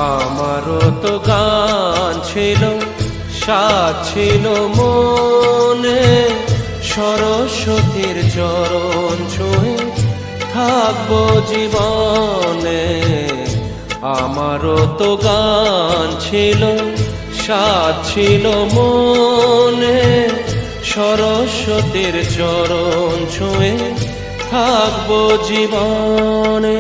আমারও তো গান ছিল, সাজ ছিল মনে, সরস্বতীর চরণ ছুঁয়ে থাকবো জীবনে। আমারও তো গান ছিল, সাজ ছিল মনে, সরস্বতীর চরণ ছুঁয়ে থাকবো জীবনে।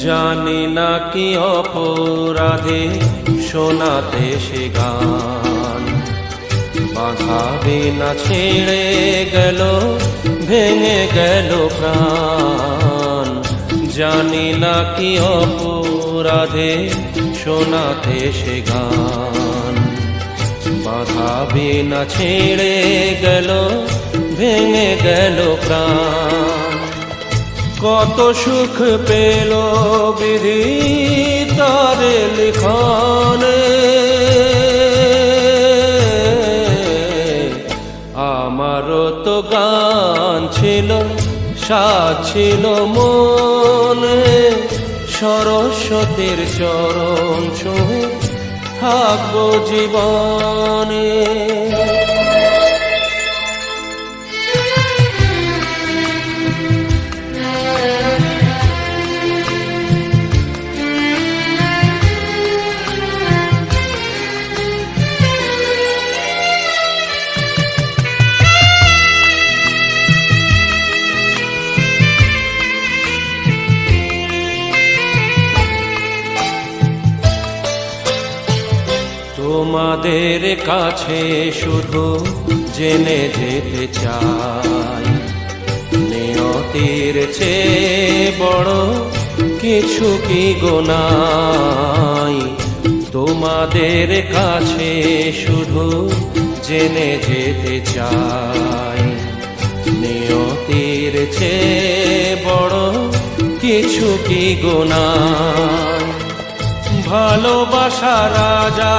জানি না কি অপরাধে শোনাতে সে গান, বাধা বিনা ছেড়ে গেল, ভেঙে গেল প্রাণ। জানি না কি অপরাধে শোনাতে সে গান, বাধা বিনা ছেড়ে গেল, ভেঙে গেল প্রাণ। কত সুখ পেল বিধি তার লিখনে, আমারও তো গান ছিল, সাজ ছিল মনে, সরস্বতীর চরণ ছুঁয়ে থাকবো জীবনে। তোমাদের কাছে শুধু জেনে যেতে চাই, নিয়তির চেয়ে বড় কিছু কি গোনাই। তোমাদের কাছে শুধু জেনে যেতে চাই, নিয়তির চেয়ে বড় কিছু কি গোনাই। ভালোবাসা রাজা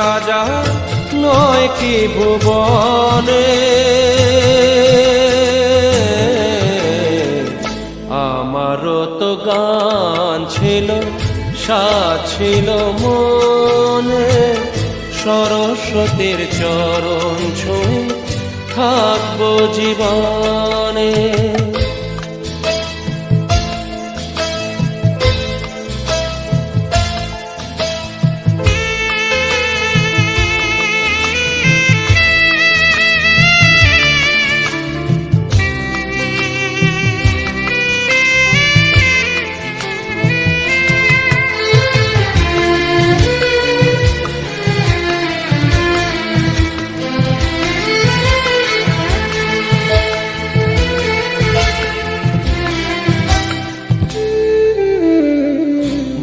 রাজা নয় কি ভুবনে, আমারও তো গান ছিল, সাজ ছিল মনে, সরস্বতীর চরণ ছুঁয়ে থাকবো জীবনে।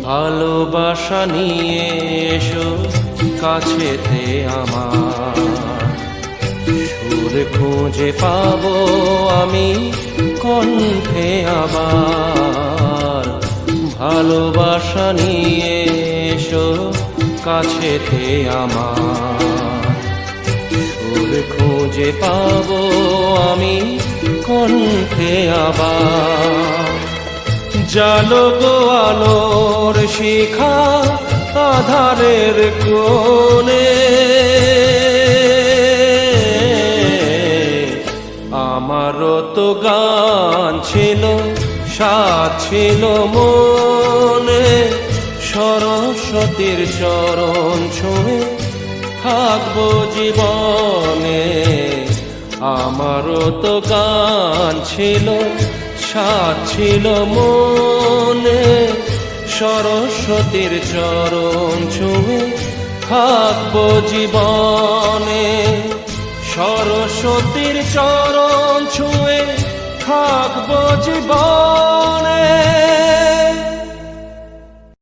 ভালোবাসা নিয়ে এসো কাছেতে আমার, সুর খুঁজে পাবো আমি কণ্ঠে আবার। ভালোবাসা নিয়ে এসো কাছেতে আমার, সুর খুঁজে পাবো আমি কণ্ঠে আবার। জালো গো আলোর শিখা আধারের কোণে, আমারও তো গান ছিল, সাজ ছিল মনে, সরস্বতীর চরণ ছুঁয়ে থাকবো জীবনে। আমারও তো গান ছিল, সাজ ছিল মনে, সরস্বতীর চরণ ছুঁয়ে থাকবো জীবনে। সরস্বতীর চরণ ছুঁয়ে থাকবো জীবনে।